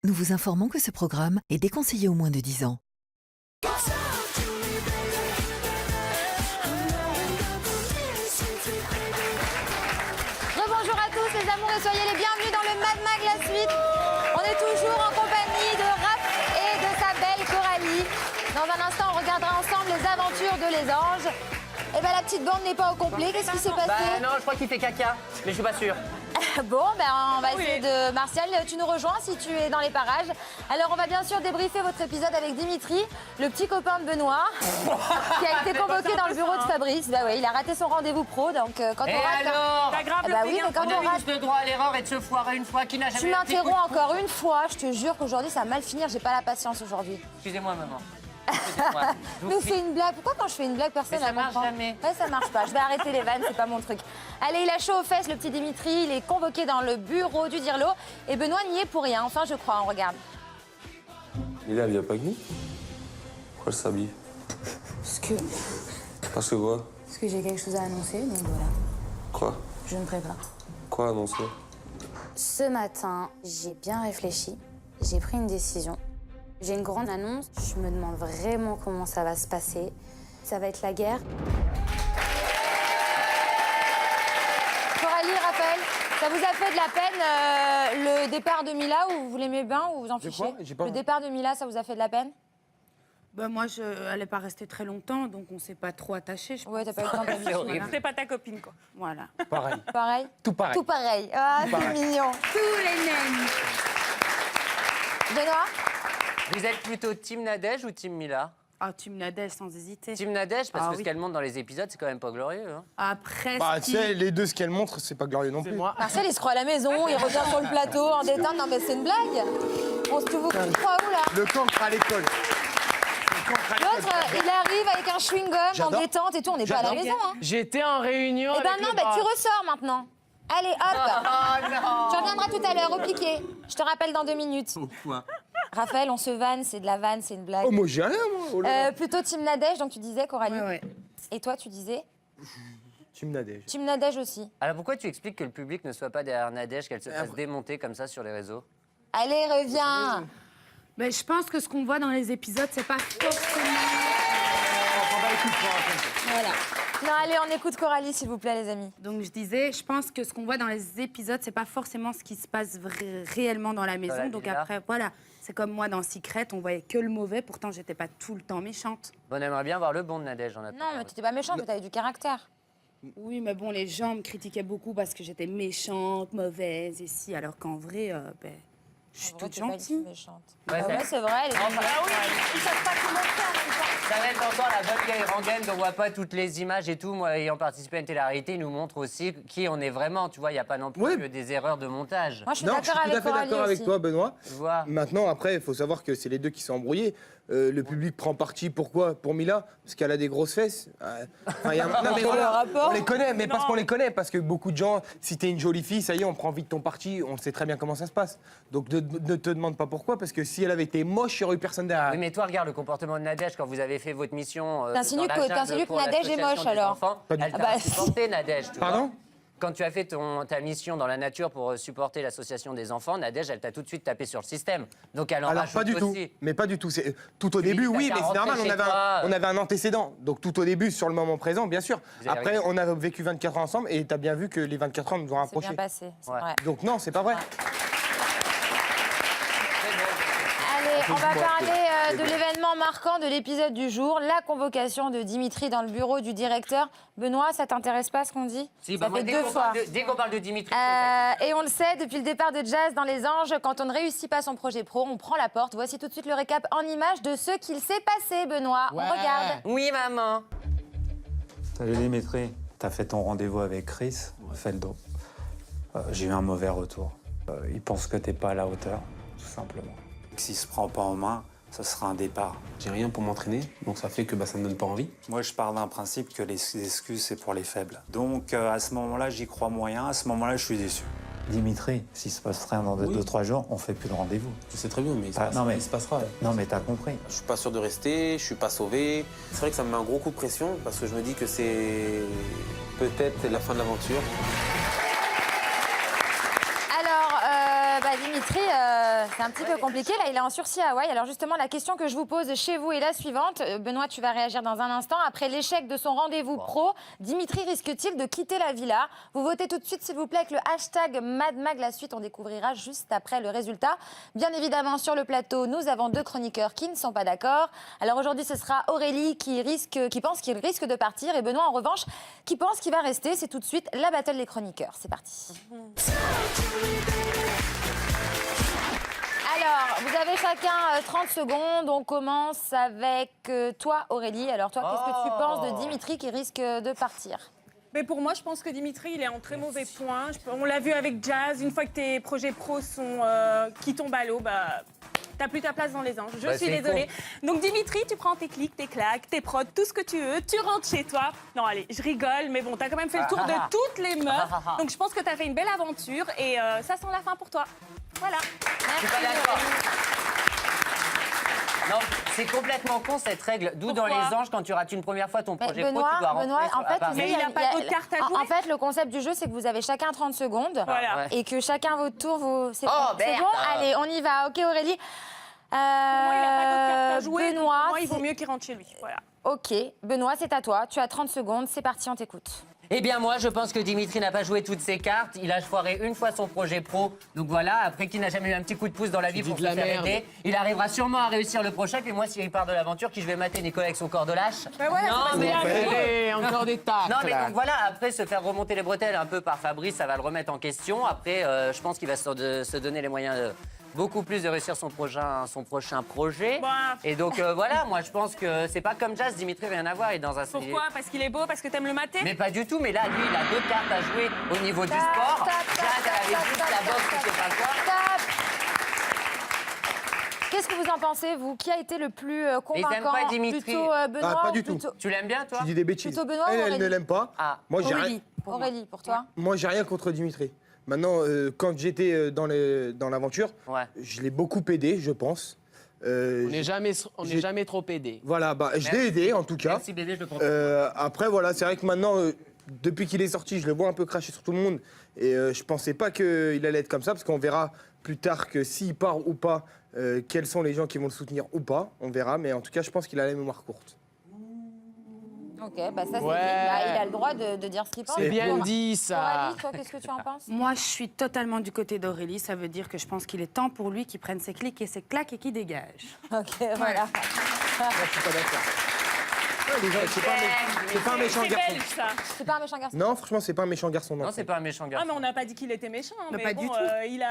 Nous vous informons que ce programme est déconseillé aux moins de 10 ans. Rebonjour à tous les amours et soyez les bienvenus dans le Mad Mag la suite. On est toujours en compagnie de Raph et de sa belle Coralie. Dans un instant, on regardera ensemble les aventures de Les Anges. Eh ben la petite bande n'est pas au complet. Qu'est-ce qui s'est passé? Bah non, je crois qu'il fait caca, mais je suis pas sûr. Bon, ben on va essayer de... Martial, tu nous rejoins si tu es dans les parages. Alors on va bien sûr débriefer votre épisode avec Dimitri, le petit copain de Benoît, qui a été convoqué dans le bureau de Fabrice. Bah ouais, il a raté son rendez-vous pro, donc quand Et on rate... alors Ah bah oui, mais quand On a on eu rate... juste le droit à l'erreur et de se foirer une fois qui n'a jamais... Tu m'interromps encore une fois, je te jure qu'aujourd'hui ça va mal finir, j'ai pas la patience aujourd'hui. Excusez-moi, maman. Mais c'est une blague. Pourquoi quand je fais une blague, personne Mais ça ne marche comprend? jamais. Ouais, ça marche pas. Je vais arrêter les vannes, c'est pas mon truc. Allez, il a chaud aux fesses, le petit Dimitri. Il est convoqué dans le bureau du Dirlo. Et Benoît n'y est pour rien. Enfin, je crois, on regarde. Il est vient pas avec nous? Pourquoi elle s'habille? Parce que Quoi? j'ai quelque chose à annoncer, donc voilà. Quoi? Je me prépare. Quoi annoncer? Ce matin, j'ai bien réfléchi. J'ai pris une décision. J'ai une grande annonce. Je me demande vraiment comment ça va se passer. Ça va être la guerre. Coralie, Raphaël, ça vous a fait de la peine le départ de Mila ou vous l'aimez bien ou vous en fichez? Le départ de Mila, ça vous a fait de la peine? Bah moi, elle n'est pas restée très longtemps, donc on ne s'est pas trop attaché. Ouais, t'as pas eu le temps de C'est horrible. C'est pas ta copine, quoi. Voilà. Pareil. Pareil? Tout pareil. Tout pareil. Ah, c'est mignon. Tous les naines. Benoît? Vous êtes plutôt team Nadège ou team Mila? Ah, Team Nadège, sans hésiter. Team Nadège, parce Ah que oui. ce qu'elle montre dans les épisodes, c'est quand même pas glorieux. Hein. Après, Bah, tu sais, les deux, ce qu'elle montre, c'est pas glorieux non plus. Marcel, il se croit à la maison, il revient sur le plateau en détente. Non, mais c'est une blague. On se vous croit où, là? Le cancre à l'école. L'autre, il arrive avec un chewing-gum en J'adore. détente et tout. On n'est pas à la maison, hein. J'étais en réunion. Eh ben avec non, le bah bar. tu ressors maintenant. Allez, hop. Oh non! Tu reviendras tout à l'heure, au piqué. Je te rappelle dans 2 minutes. Raphaël, on se vanne, c'est de la vanne, c'est une blague. Oh, moi, j'ai rien, moi. Oh là là. Plutôt Team Nadège, donc tu disais, Coralie. Ouais. Et toi, tu disais Tu me Nadège. Team Nadège aussi. Alors pourquoi tu expliques que le public ne soit pas derrière Nadège, qu'elle se fasse démonter comme ça sur les réseaux? Allez, reviens. Mais je pense que ce qu'on voit dans les épisodes, c'est pas forcément... Voilà. Non, allez, on écoute Coralie, s'il vous plaît, les amis. Donc je disais, je pense que ce qu'on voit dans les épisodes, c'est pas forcément ce qui se passe réellement dans la maison. la Donc villa. après, voilà. C'est comme moi dans Secret, on voyait que le mauvais, pourtant j'étais pas tout le temps méchante. On aimerait bien voir le bon de Nadège en attendant. Non, mais t'étais pas méchante, mais t'avais du caractère. Oui, mais bon, les gens me critiquaient beaucoup parce que j'étais méchante, mauvaise, et si, alors qu'en vrai, je suis En vrai, toute t'es pas du tout gentille. méchante. Ouais, Ah ça- ouais, c'est vrai, elle est Enfin, Ils savent pas comment faire, en même temps. Ça va être encore la bonne vieille rengaine dont on voit pas toutes les images et tout. Moi, ayant participé à une télé-réalité, il nous montre aussi qui on est vraiment. Tu vois, il n'y a pas non plus Oui. des erreurs de montage. Moi, je suis Non, je suis d'accord tout à avec fait Coralie d'accord avec aussi. toi, Benoît. Tu vois. Maintenant, après, il faut savoir que c'est les deux qui sont embrouillés. Le public prend parti. Pourquoi? Pour Mila? Parce qu'elle a des grosses fesses. Enfin, il y a- non, mais Quel voilà, rapport? on les connaît, mais parce qu'on les connaît. Parce que beaucoup de gens, si t'es une jolie fille, ça y est, on prend vite ton parti. On sait très bien comment ça se passe. Donc ne te demande pas pourquoi, parce que si elle avait été moche, il n'y aurait eu personne derrière. Oui, mais toi, regarde le comportement de Nadège quand vous avez fait votre mission. T'insinues dans la que- jungle t'insinues que pour Nadège est l'association moche, des alors? enfants. Pas du Elle tout. t'a Ah bah, supporté, Nadège. Tu vois. Pardon? Quand tu as fait ta mission dans la nature pour supporter l'association des enfants, Nadège, elle t'a tout de suite tapé sur le système. Donc elle en Alors rajoute pas du tout, aussi. mais pas du tout. C'est tout au Tu dis début, que oui, t'as mais qu'à c'est normal. rentrer chez toi. On avait un antécédent. Donc tout au début, sur le moment présent, bien sûr. Vous avez Après, réussi. on a vécu 24 ans ensemble, et t'as bien vu que les 24 ans nous ont C'est rapprochés. bien passé, c'est Ouais. vrai. Donc non, c'est pas vrai. Allez, on va parler de l'événement marquant de l'épisode du jour, la convocation de Dimitri dans le bureau du directeur. Benoît, ça t'intéresse pas ce qu'on dit? Si, Ça bah, moi, fait dès 2 qu'on fois. parle de- dès qu'on parle de Dimitri, Et on le sait, depuis le départ de Jazz dans Les Anges, quand on ne réussit pas son projet pro, on prend la porte. Voici tout de suite le récap en images de ce qu'il s'est passé, Benoît. On regarde. oui, maman. Salut Dimitri, t'as fait ton rendez-vous avec Chris, Feldo. J'ai eu un mauvais retour. Il pense que t'es pas à la hauteur, tout simplement. S'il se prend pas en main, ça sera un départ. J'ai rien pour m'entraîner, donc ça fait que ça me donne pas envie. Moi, je pars d'un principe que les excuses, c'est pour les faibles. Donc, à ce moment-là, j'y crois moyen. À ce moment-là, je suis déçu. Dimitri, s'il se passe rien dans 2-3 jours, on fait plus de rendez-vous. Je sais très bien, mais non, il se passera. Non, mais t'as compris. Je suis pas sûr de rester, je suis pas sauvé. C'est vrai que ça me met un gros coup de pression parce que je me dis que c'est peut-être la fin de l'aventure. Alors, Dimitri, Dimitri, c'est un petit peu compliqué. Là, il est en sursis à Hawaï. Alors justement, la question que je vous pose chez vous est la suivante. Benoît, tu vas réagir dans un instant. Après l'échec de son rendez-vous pro, Dimitri risque-t-il de quitter la villa? Vous votez tout de suite, s'il vous plaît, avec le hashtag MadMag. La suite, on découvrira juste après le résultat. Bien évidemment, sur le plateau, nous avons 2 chroniqueurs qui ne sont pas d'accord. Alors aujourd'hui, ce sera Aurélie qui pense qu'il risque de partir et Benoît, en revanche, qui pense qu'il va rester. C'est tout de suite la battle des chroniqueurs. C'est parti. Alors, vous avez chacun 30 secondes. On commence avec toi, Aurélie. Alors toi, qu'est-ce que tu penses de Dimitri qui risque de partir? Mais pour moi, je pense que Dimitri, il est en très mauvais point. On l'a vu avec Jazz. Une fois que tes projets pros qui tombent à l'eau, t'as plus ta place dans les anges. Je suis désolée. Donc Dimitri, tu prends tes clics, tes claques, tes prods, tout ce que tu veux. Tu rentres chez toi. Non, allez, je rigole, mais bon, t'as quand même fait le tour de toutes les meufs. Donc je pense que t'as fait une belle aventure et ça sent la fin pour toi. Voilà. Je suis pas d'accord. Non, c'est complètement con cette règle. D'où dans les anges, quand tu rates une première fois ton projet pro, tu dois rentrer en fait, Mais il n'a pas d'autres cartes à jouer. En fait, le concept du jeu, c'est que vous avez chacun 30 secondes. Voilà. Et que chacun votre tour, c'est Oh, c'est merde. bon. Allez, on y va. Ok, Aurélie. Pour moi, il n'a pas d'autres cartes à jouer. donc Benoît, pour moi, il vaut mieux qu'il rentre chez lui. Voilà. Ok, Benoît, c'est à toi. Tu as 30 secondes. C'est parti, on t'écoute. Eh bien moi, je pense que Dimitri n'a pas joué toutes ses cartes. Il a foiré une fois son projet pro. Donc voilà, après qu'il n'a jamais eu un petit coup de pouce dans la vie pour se faire aider, il arrivera sûrement à réussir le prochain. Et moi, s'il part de l'aventure, qui je vais mater Nicolas avec son corps de lâche. Non, mais Allez, encore des tartes. Non, mais donc voilà, après se faire remonter les bretelles un peu par Fabrice, ça va le remettre en question. Après, je pense qu'il va se donner les moyens beaucoup plus de réussir son prochain projet. Bah. Et donc voilà, moi je pense que c'est pas comme Jazz, Dimitri, rien à voir. Et dans un Pourquoi? Parce qu'il est beau? Parce que t'aimes le mater? Mais pas du tout, mais là, lui, il a 2 cartes à jouer au niveau du sport. Jazz, elle avait juste la boxe, je sais pas quoi. Qu'est-ce que vous en pensez, vous? Qui a été le plus convaincant? t'aimes pas Dimitri? Plutôt Benoît pas ou du tout. plutôt- Tu l'aimes bien, toi? Tu dis des bêtises. Plutôt Benoît ou Elle ne Aurélie? l'aime pas. Ah. Moi, j'ai rien. Aurélie. Aurélie, pour toi? Moi, j'ai rien contre Dimitri. Maintenant, quand j'étais dans l'aventure, Ouais. je l'ai beaucoup aidé, je pense. On n'est jamais trop aidé. Voilà, je l'ai aidé en tout cas. Merci bébé, je le comprends. Après, voilà, c'est vrai que maintenant, depuis qu'il est sorti, je le vois un peu cracher sur tout le monde. Et je pensais pas qu'il allait être comme ça, parce qu'on verra plus tard que s'il part ou pas, quels sont les gens qui vont le soutenir ou pas. On verra, mais en tout cas, je pense qu'il a la mémoire courte. Ok, ça c'est Ouais. il a le droit de dire ce qu'il pense. C'est bien Aurélie, dit, ça. toi, qu'est-ce que tu en penses? Moi, je suis totalement du côté d'Aurélie. Ça veut dire que je pense qu'il est temps pour lui qu'il prenne ses clics et ses claques et qu'il dégage. Ok, voilà. Je suis pas d'accord. C'est pas un méchant C'est garçon. belge, ça. C'est pas un méchant garçon. Non, franchement, c'est pas un méchant garçon. Non, c'est pas un méchant Ah, garçon. mais on n'a pas dit qu'il était méchant. Mais Mais pas bon, du tout. il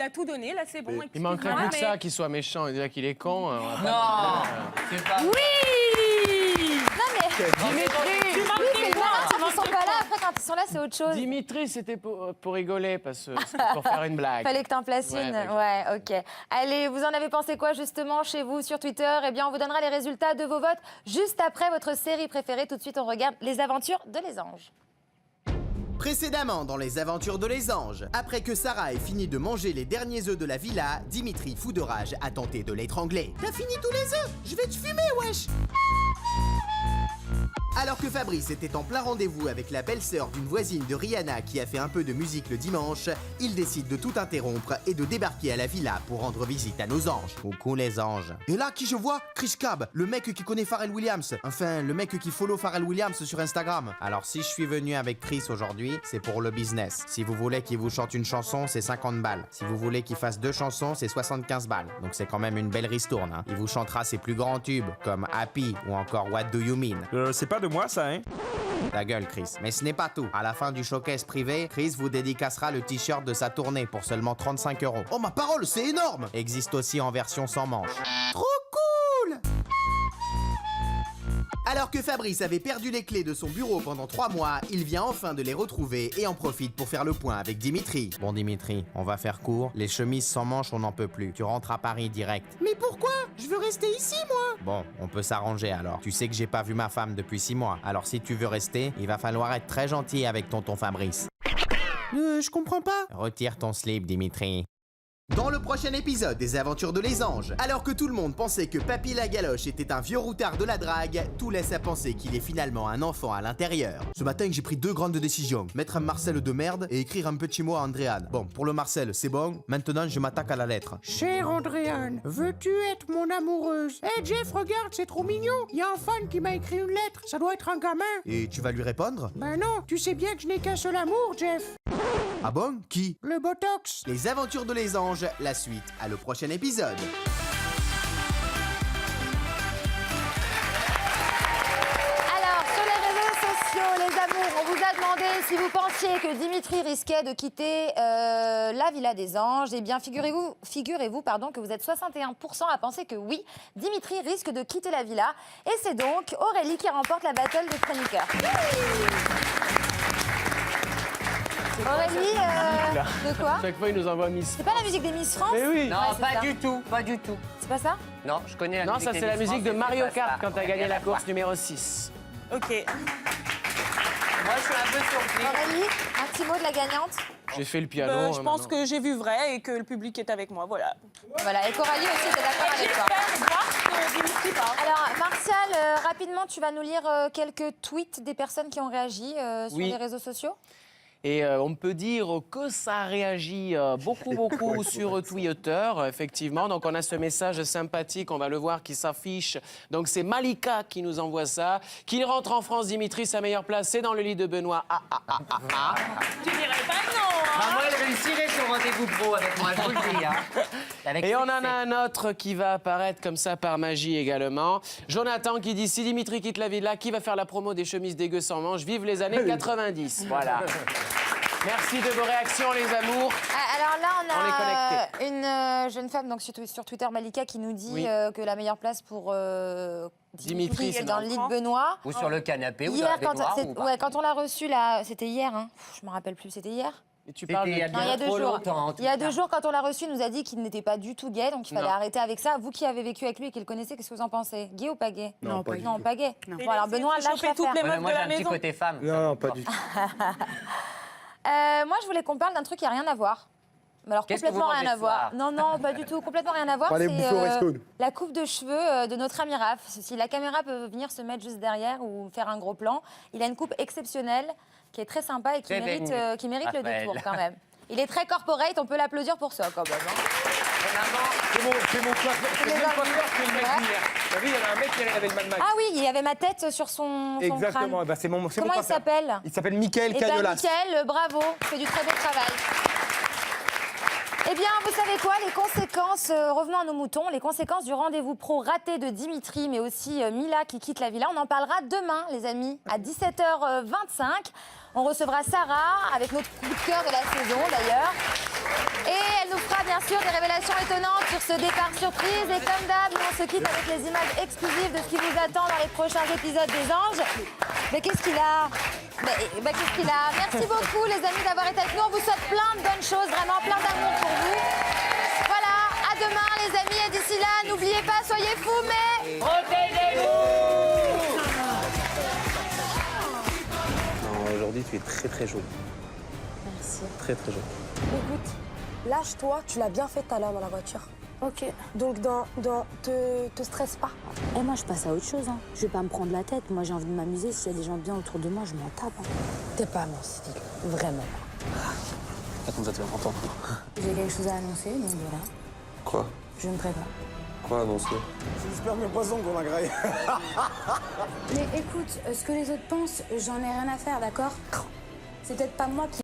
a tout donné, là, c'est bon. Il manquerait excuse-moi, plus que ça qu'il soit méchant et déjà qu'il est con. On va pas- Non, c'est pas. Non, mais Tu manques oui, c'est des marrant points, quand ils sont pas là. Après, quand ils sont là, c'est autre chose. Dimitri, c'était pour rigoler, parce que c'était pour faire une blague. Fallait que t'en places Ouais, une. par Ouais, ok. Allez, vous en avez pensé quoi justement chez vous sur Twitter? Eh bien, on vous donnera les résultats de vos votes juste après votre série préférée. Tout de suite, on regarde Les Aventures de Les Anges. Précédemment dans les aventures de les anges, après que Sarah ait fini de manger les derniers œufs de la villa, Dimitri, fou de rage, a tenté de l'étrangler. T'as fini tous les œufs? Je vais te fumer, wesh! Alors que Fabrice était en plein rendez-vous avec la belle-sœur d'une voisine de Rihanna qui a fait un peu de musique le dimanche, il décide de tout interrompre et de débarquer à la villa pour rendre visite à nos anges. Coucou les anges. Et là, qui je vois? Chris Cab, le mec qui connaît Pharrell Williams. Enfin, le mec qui follow Pharrell Williams sur Instagram. Alors si je suis venu avec Chris aujourd'hui, c'est pour le business. Si vous voulez qu'il vous chante une chanson, c'est 50 balles. Si vous voulez qu'il fasse 2 chansons, c'est 75 balles. Donc c'est quand même une belle ristourne, hein. Il vous chantera ses plus grands tubes, comme Happy ou encore What Do You Mean. C'est pas de moi ça, hein? Ta gueule, Chris. Mais ce n'est pas tout. À la fin du showcase privé, Chris vous dédicacera le t-shirt de sa tournée pour seulement 35 €. Oh ma parole, c'est énorme! Existe aussi en version sans manche. Trop cool! Alors que Fabrice avait perdu les clés de son bureau pendant 3 mois, il vient enfin de les retrouver et en profite pour faire le point avec Dimitri. Bon Dimitri, on va faire court. Les chemises sans manches, on n'en peut plus. Tu rentres à Paris direct. Mais pourquoi? Je veux rester ici, moi! Bon, on peut s'arranger alors. Tu sais que j'ai pas vu ma femme depuis 6 mois. Alors si tu veux rester, il va falloir être très gentil avec tonton Fabrice. Je comprends pas. Retire ton slip, Dimitri. Dans le prochain épisode des Aventures de Les Anges, alors que tout le monde pensait que Papy la Galoche était un vieux routard de la drague, tout laisse à penser qu'il est finalement un enfant à l'intérieur. Ce matin, j'ai pris 2 grandes décisions. Mettre un Marcel de merde et écrire un petit mot à Andréane. Bon, pour le Marcel, c'est bon. Maintenant, je m'attaque à la lettre. Chère Andréane, veux-tu être mon amoureuse? Eh Jeff, regarde, c'est trop mignon. Il y a un fan qui m'a écrit une lettre. Ça doit être un gamin. Et tu vas lui répondre? Ben non, tu sais bien que je n'ai qu'un seul amour, Jeff. Ah bon? Qui? Le Botox. Les Aventures de Les Anges, la suite à le prochain épisode. Alors, sur les réseaux sociaux, les amours, on vous a demandé si vous pensiez que Dimitri risquait de quitter la Villa des Anges. Eh bien, figurez-vous que vous êtes 61% à penser que oui, Dimitri risque de quitter la villa. Et c'est donc Aurélie qui remporte la battle des chroniqueurs. Aurélie, de quoi? Chaque fois, il nous envoie Miss. C'est pas la musique des Miss France? Mais oui. Non, Ouais, pas ça. du tout, pas du tout. C'est pas ça? Non, je connais la Non, musique ça des c'est la Miss musique de France, Mario c'est pas Kart ça. quand t'as gagné la course numéro 6. Ok. Moi, je suis un peu surpris. Aurélie, un petit mot de la gagnante? J'ai fait le piano. Je pense que j'ai vu vrai et que le public est avec moi, voilà. Voilà, et Coralie aussi, t'es d'accord avec toi. J'espère voir que Dimitri parle. Alors, Martial, rapidement, tu vas nous lire quelques tweets des personnes qui ont réagi sur Oui. les réseaux sociaux. Et on peut dire que ça réagit beaucoup sur Twitter, effectivement. Donc, on a ce message sympathique, on va le voir, qui s'affiche. Donc, c'est Malika qui nous envoie ça. Qu'il rentre en France, Dimitri, sa meilleure place, c'est dans le lit de Benoît. Tu dirais pas non, hein? Bah, moi, elle réussirait son rendez-vous pro avec moi, je vous le dis. Hein. Avec Et on en succès. a un autre qui va apparaître comme ça par magie également. Jonathan qui dit, si Dimitri quitte la villa, qui va faire la promo des chemises dégueu sans manches? Vive les années 90. Voilà. Merci de vos réactions, les amours. Alors là, On est on a une jeune femme donc, sur Twitter, Malika, qui nous dit Oui. que la meilleure place pour Dimitri, c'est dans le lit de Benoît. Ou sur le canapé, ou dans Hier, la baignoire, ou pas. quand on l'a reçu, là, c'était hier, hein. Je me rappelle plus, c'était hier? Et tu C'était parles il y a de... Non, il y a bien 2 trop jours. longtemps, en tout Il y a cas. 2 jours, quand on l'a reçu, il nous a dit qu'il n'était pas du tout gay, donc il fallait Non. arrêter avec ça. Vous qui avez vécu avec lui et qui le connaissez, qu'est-ce que vous en pensez? Gay ou pas gay? Non, pas du Non, tout. pas gay. Non. Bon, alors Benoît, lâche chauffer toutes l'affaire. les meufs Moi, de j'ai la un petit maison. côté femme. Non, pas du tout. Moi, je voulais qu'on parle d'un truc qui n'a rien à voir. Mais alors, Qu'est-ce que complètement vous rien mangez à ce voir. soir Non, non, pas du tout. Complètement rien à voir. Allez, C'est bouffer au resto. la coupe de cheveux de notre ami Raph. Si la caméra peut venir se mettre juste derrière ou faire un gros plan, il a une coupe exceptionnelle qui est très sympa et qui Très mérite, belle qui mérite le Raphaël. détour quand même. Il est très corporate, on peut l'applaudir pour ça quand même. hein. C'est mon coiffeur, c'est le même coiffeur que le mec Ouais. d'hier. T'as vu, il y avait un mec qui arrivait avec le Mad Max. Ah oui, il y avait ma tête sur son Exactement, crâne. bah, c'est mon Comment il coiffeur. s'appelle? Il s'appelle Mickaël Eh bien, Cagnolas. Mickaël, bravo, fait du très beau travail. Eh bien, vous savez quoi? Les conséquences, revenons à nos moutons, les conséquences du rendez-vous pro raté de Dimitri, mais aussi Mila qui quitte la villa. On en parlera demain, les amis, à 17h25. On recevra Sarah avec notre coup de cœur de la saison, d'ailleurs. Et elle nous fera bien sûr des révélations étonnantes sur ce départ surprise. Et comme d'hab, nous, on se quitte avec les images exclusives de ce qui vous attend dans les prochains épisodes des Anges. Mais qu'est-ce qu'il a? Qu'est-ce qu'il a? Merci beaucoup, les amis, d'avoir été avec nous. On vous souhaite plein de bonnes choses, vraiment plein d'amour pour vous. Voilà, à demain, les amis. Et d'ici là, n'oubliez pas, soyez fous, mais... Protégez-vous! Non, aujourd'hui, tu es très très jolie. Merci. Très très jolie. Écoute, lâche-toi, tu l'as bien fait tout à l'heure dans la voiture. Ok. Donc, te stresse pas. Et moi, je passe à autre chose. Hein. Je vais pas me prendre la tête. Moi, j'ai envie de m'amuser. S'il y a des gens bien autour de moi, je m'en tape. Hein. T'es pas mon style, vraiment. Attends, ça te fait longtemps. J'ai quelque chose à annoncer, donc voilà. Quoi? Je me prépare. Quoi annoncer? C'est le sperme de poisson qu'on a graillé. Mais écoute, ce que les autres pensent, j'en ai rien à faire, d'accord? C'est peut-être pas moi qui